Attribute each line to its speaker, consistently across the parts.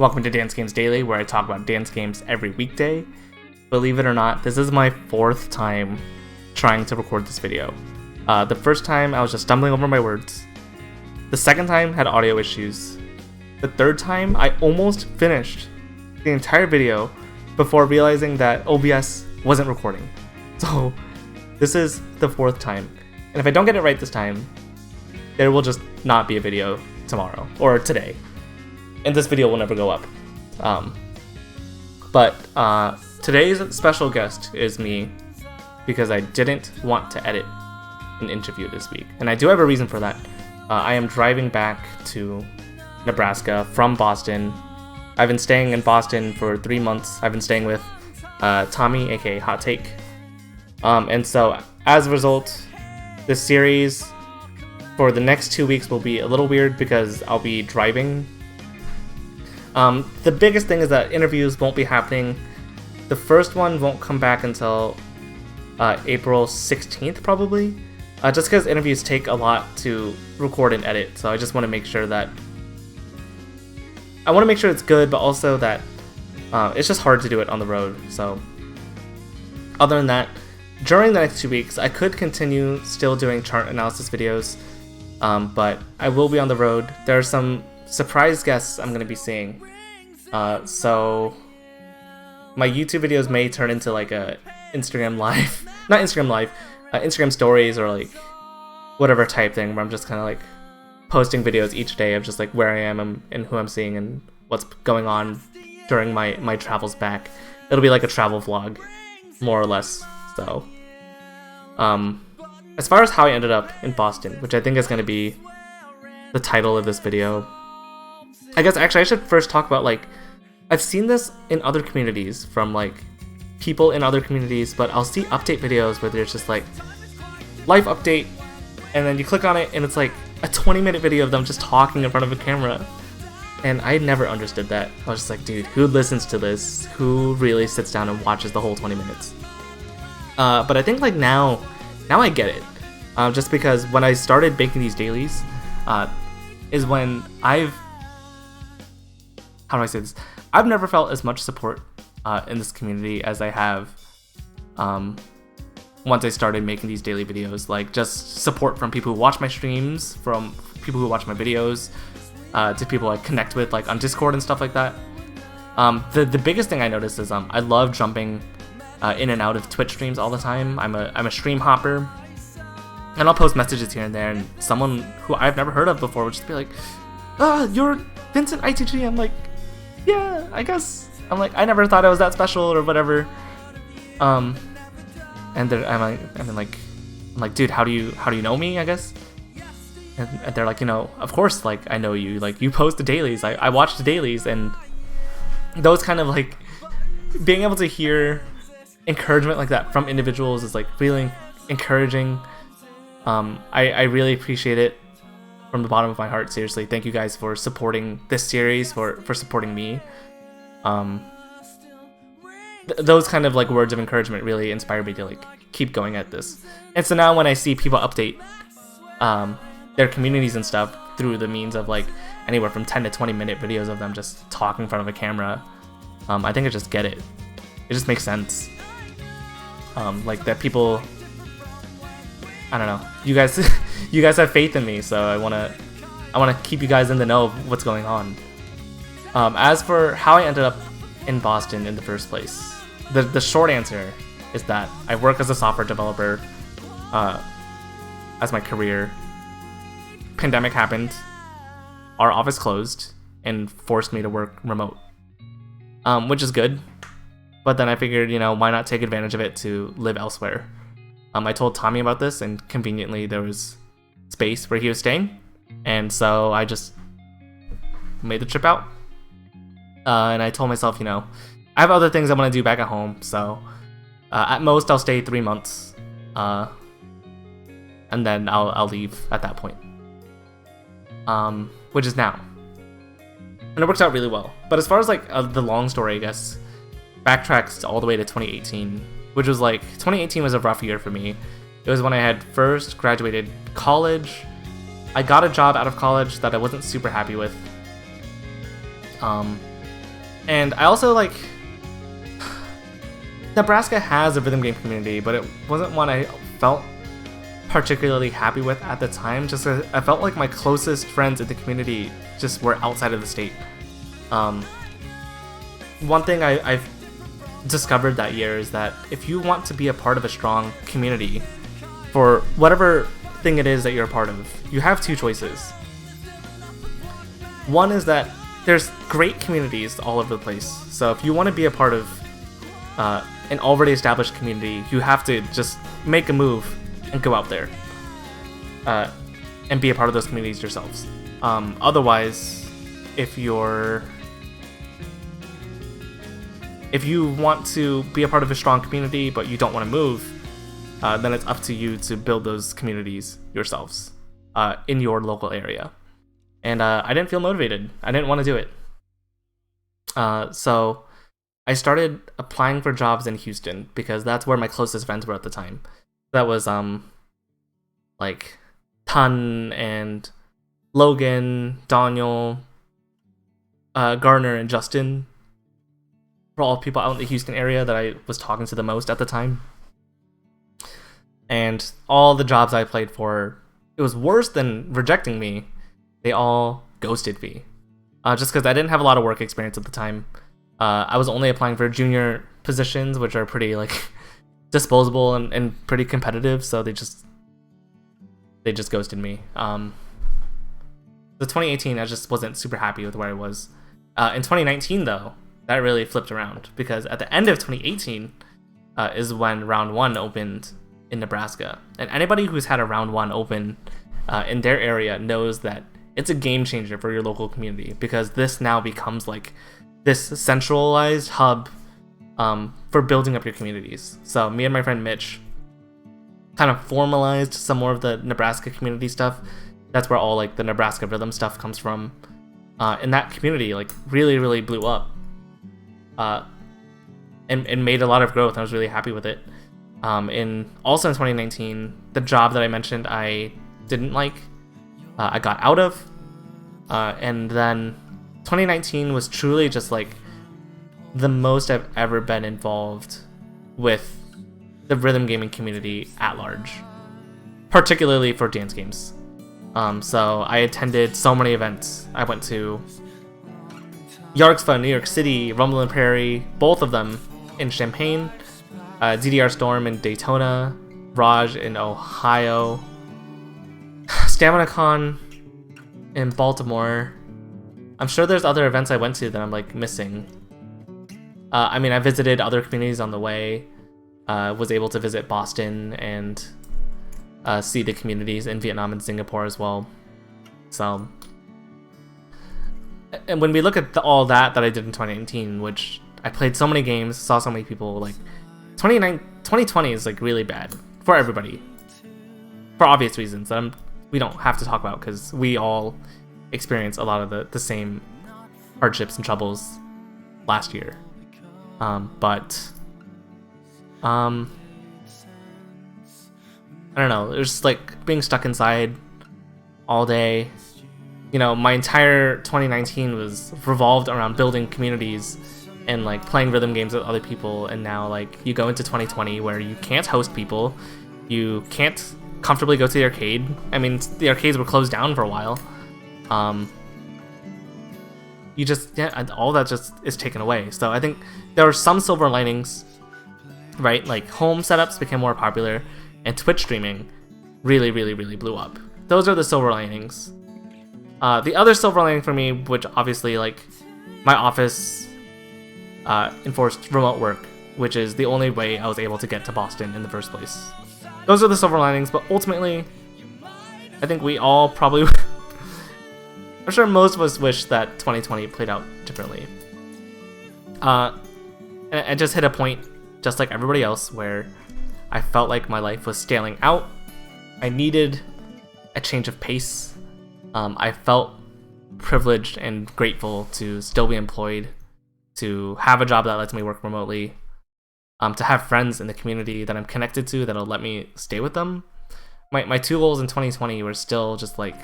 Speaker 1: Welcome to Dance Games Daily, where I talk about dance games every weekday. Believe it or not, this is my 4th time trying to record this video. The first time I was just stumbling over my words. The second time had audio issues. The third time I almost finished the entire video before realizing that OBS wasn't recording. So this is the 4th time. And if I don't get it right this time, there will just not be a video tomorrow or today. And this video will never go up. But today's special guest is me because I didn't want to edit an interview this week. And I do have a reason for that. I am driving back to Nebraska from Boston. I've been staying in Boston for 3 months. I've been staying with Tommy, aka Hot Take. And so as a result, this series for the next 2 weeks will be a little weird because I'll be driving. The biggest thing is that interviews won't be happening. The first one won't come back until April 16th probably, just because interviews take a lot to record and edit. So I just want to make sure that it's good, but also that it's just hard to do it on the road. So other than that, during the next 2 weeks, I could continue still doing chart analysis videos, but I will be on the road. There are some surprise guests I'm going to be seeing. So my YouTube videos may turn into like a Instagram live, not Instagram live, Instagram stories or like whatever type thing where I'm just kind of like posting videos each day of just like where I am and who I'm seeing and what's going on during my travels back. It'll be like a travel vlog, more or less. So, as far as how I ended up in Boston, which I think is going to be the title of this video, I guess actually I should first talk about, like, I've seen this in other communities from like people in other communities, but I'll see update videos where there's just like life update and then you click on it and it's like a 20-minute video of them just talking in front of a camera. And I never understood that. I was just like, dude, who listens to this? Who really sits down and watches the whole 20 minutes? But I think like now I get it. Just because when I started making these dailies, is when how do I say this? I've never felt as much support in this community as I have once I started making these daily videos. Like, just support from people who watch my streams, from people who watch my videos, to people I connect with like on Discord and stuff like that. The biggest thing I noticed is I love jumping in and out of Twitch streams all the time. I'm a stream hopper, and I'll post messages here and there, and someone who I've never heard of before would just be like, you're Vincent ITG. I'm like, yeah, I guess. I'm like, I never thought I was that special or whatever. And then I'm like, dude, how do you know me? I guess. And they're like, of course, like I know you. Like, you post the dailies. I watch the dailies, and those kind of like being able to hear encouragement like that from individuals is like really encouraging. I really appreciate it from the bottom of my heart. Seriously, thank you guys for supporting this series, for supporting me. Those kind of like words of encouragement really inspire me to like keep going at this. And so now when I see people update their communities and stuff through the means of like anywhere from 10 to 20-minute videos of them just talking in front of a camera, I think I just get it. It just makes sense. Like that people, I don't know, you guys you guys have faith in me, so I wanna keep you guys in the know of what's going on. As for how I ended up in Boston in the first place, the short answer is that I work as a software developer as my career. Pandemic happened, our office closed and forced me to work remote, which is good. But then I figured, why not take advantage of it to live elsewhere? I told Tommy about this, and conveniently there was space where he was staying, and so I just made the trip out. And I told myself, I have other things I want to do back at home, so at most I'll stay 3 months, and then I'll leave at that point, which is now. And it works out really well. But as far as like the long story, I guess, backtracks all the way to 2018, which was like, 2018 was a rough year for me. It was when I had first graduated college. I got a job out of college that I wasn't super happy with. And I also like Nebraska has a rhythm game community, but it wasn't one I felt particularly happy with at the time. Just I felt like my closest friends in the community just were outside of the state. One thing I've discovered that year is that if you want to be a part of a strong community for whatever thing it is that you're a part of, you have two choices. One is that there's great communities all over the place. So if you want to be a part of an already established community, you have to just make a move and go out there and be a part of those communities yourselves. Otherwise, if you want to be a part of a strong community but you don't want to move, then it's up to you to build those communities yourselves in your local area. And I didn't feel motivated. I didn't want to do it. So I started applying for jobs in Houston because that's where my closest friends were at the time. That was like Tun and Logan, Daniel, Gardner, and Justin were all people out in the Houston area that I was talking to the most at the time. And all the jobs I applied for, it was worse than rejecting me. They all ghosted me. Just because I didn't have a lot of work experience at the time. I was only applying for junior positions, which are pretty like disposable and pretty competitive, so they just ghosted me. The 2018, I just wasn't super happy with where I was. In 2019, though, that really flipped around because at the end of 2018 is when round 1 opened in Nebraska, and anybody who's had a round 1 open in their area knows that it's a game changer for your local community because this now becomes like this centralized hub for building up your communities. So me and my friend Mitch kind of formalized some more of the Nebraska community stuff. That's where all like the Nebraska rhythm stuff comes from. And that community like really blew up and made a lot of growth. I was really happy with it. Also in 2019, the job that I mentioned I didn't like, I got out of, and then 2019 was truly just like the most I've ever been involved with the rhythm gaming community at large, particularly for dance games. So I attended so many events. I went to Yargsfun in New York City, Rumble in Prairie, both of them in Champaign, DDR Storm in Daytona, Raj in Ohio, StaminaCon in Baltimore. I'm sure there's other events I went to that I'm like missing. I mean, I visited other communities on the way. Was able to visit Boston and see the communities in Vietnam and Singapore as well. So, and when we look at all that I did in 2019, which I played so many games, saw so many people, like 2020 is like really bad for everybody, for obvious reasons that we don't have to talk about because we all experienced a lot of the same hardships and troubles last year. But I don't know, it was just like being stuck inside all day. You know, my entire 2019 was revolved around building communities and like playing rhythm games with other people, and now like you go into 2020 where you can't host people, you can't comfortably go to the arcade. I mean, the arcades were closed down for a while. You just, yeah, all that just is taken away. So I think there are some silver linings, right? Like home setups became more popular and Twitch streaming really blew up. Those are the silver linings. The other silver lining for me, which obviously like my office enforced remote work, which is the only way I was able to get to Boston in the first place. Those are the silver linings, but ultimately I think we all probably I'm sure most of us wish that 2020 played out differently. And I just hit a point, just like everybody else, where I felt like my life was staling out. I needed a change of pace. I felt privileged and grateful to still be employed, to have a job that lets me work remotely, to have friends in the community that I'm connected to that'll let me stay with them. My two goals in 2020 were still just like,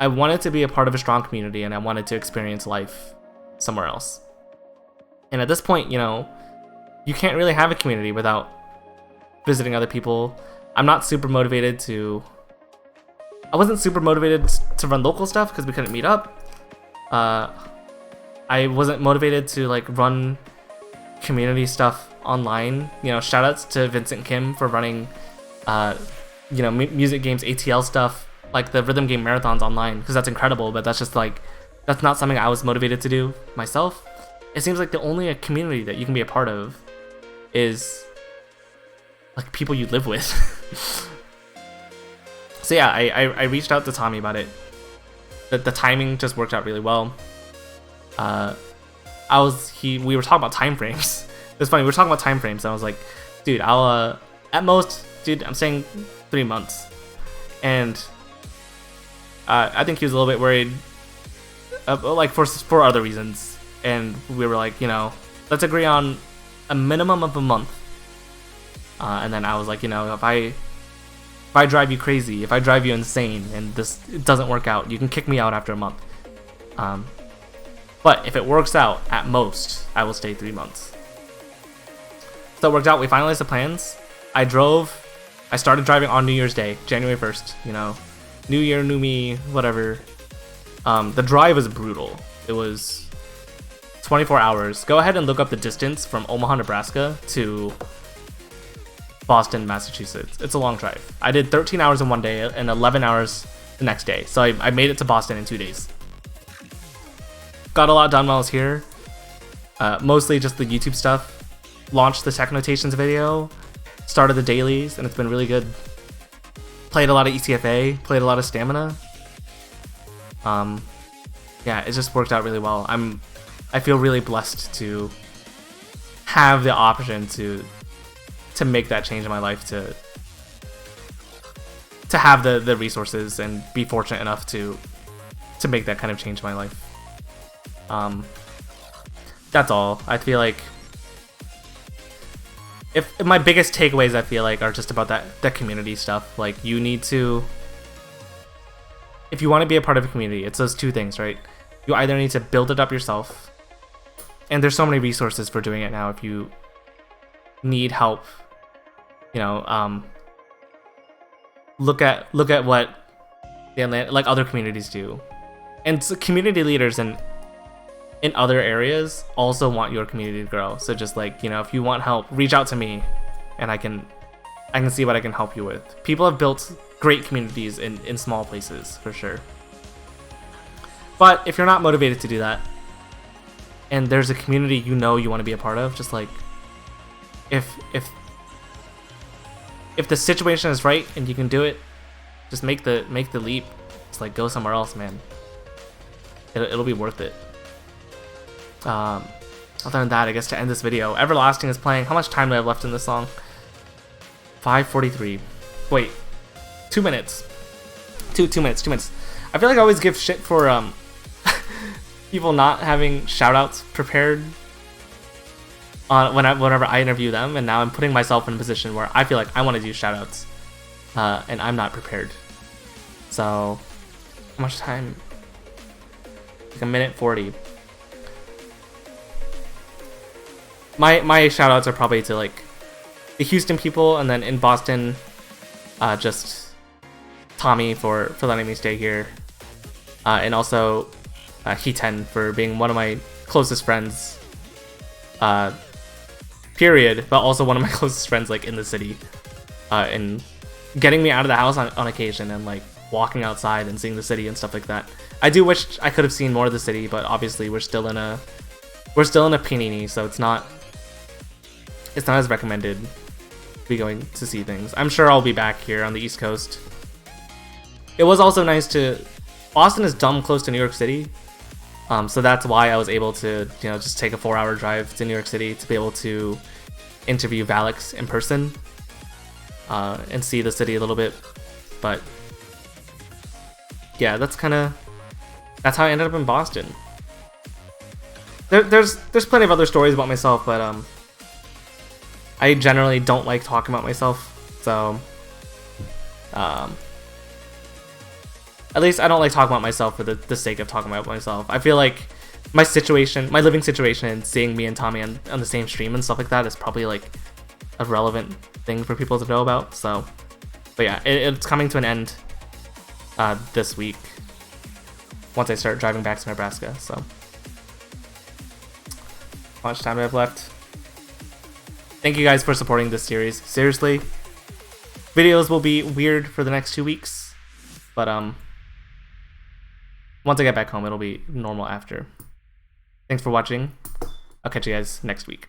Speaker 1: I wanted to be a part of a strong community and I wanted to experience life somewhere else. And at this point, you know, you can't really have a community without visiting other people. I'm not super motivated to... I wasn't super motivated to run local stuff because we couldn't meet up. I wasn't motivated to like run community online. You know, shoutouts to Vincent Kim for running, you know, music games ATL stuff, like the rhythm game marathons online, because that's incredible. But that's just like, that's not something I was motivated to do myself. It seems like the only community that you can be a part of is like people you live with. So yeah, I reached out to Tommy about it. The timing just worked out really well. We were talking about time frames. It's funny, we were talking about time frames, and I was like, dude, I'll at most, dude, I'm saying 3 months. And I think he was a little bit worried, like for other reasons. And we were like, you know, let's agree on a minimum of a month. And then I was like, you know, if I drive you crazy, if I drive you insane, and it doesn't work out, you can kick me out after a month. But if it works out, at most, I will stay 3 months. So it worked out. We finalized the plans. I started driving on New Year's Day, January 1st. You know, new year, new me, whatever. The drive was brutal. It was 24 hours. Go ahead and look up the distance from Omaha, Nebraska to Boston, Massachusetts. It's a long drive. I did 13 hours in one day and 11 hours the next day. So I made it to Boston in 2 days. Got a lot done while I was here. Mostly just the YouTube stuff. Launched the Tech Notations video. Started the dailies, and it's been really good. Played a lot of ECFA. Played a lot of Stamina. Yeah, it just worked out really well. I feel really blessed to have the option to make that change in my life, to have the resources and be fortunate enough to make that kind of change in my life. That's all. I feel like if my biggest takeaways, I feel like, are just about that community stuff. Like, you need to, if you want to be a part of a community, it's those two things, right? You either need to build it up yourself, and there's so many resources for doing it now. If you need help, you know, look at what the like other communities do, and so community leaders in other areas also want your community to grow. So just like, you know, if you want help, reach out to me, and I can see what I can help you with. People have built great communities in small places, for sure. But if you're not motivated to do that, and there's a community you know you want to be a part of, just like, if the situation is right and you can do it, just make the leap. Just like, go somewhere else, man. It'll be worth it. Other than that, I guess to end this video, Everlasting is playing. How much time do I have left in this song? 5:43. Wait, 2 minutes. Two minutes. I feel like I always give shit for people not having shoutouts prepared on whenever I interview them, and now I'm putting myself in a position where I feel like I want to do shoutouts, and I'm not prepared. So, how much time? Like 1:40. My shoutouts are probably to like the Houston people, and then in Boston, just Tommy for letting me stay here, and also He10 for being one of my closest friends, period, but also one of my closest friends like in the city, and getting me out of the house on occasion, and like walking outside and seeing the city and stuff like that. I do wish I could have seen more of the city, but obviously we're still in a panini, so it's not as recommended to be going to see things. I'm sure I'll be back here on the East Coast. It was also nice to... Boston is dumb close to New York City, so that's why I was able to, you know, just take a 4-hour drive to New York City to be able to interview Valix in person, and see the city a little bit. But yeah, that's how I ended up in Boston. There's plenty of other stories about myself, but I generally don't like talking about myself, so at least I don't like talking about myself for the sake of talking about myself. I feel like my situation, my living situation, and seeing me and Tommy on the same stream and stuff like that is probably like a relevant thing for people to know about. So, but yeah, it's coming to an end this week once I start driving back to Nebraska. So, how much time do I have left? Thank you guys for supporting this series. Seriously, videos will be weird for the next 2 weeks, but once I get back home, it'll be normal after. Thanks for watching. I'll catch you guys next week.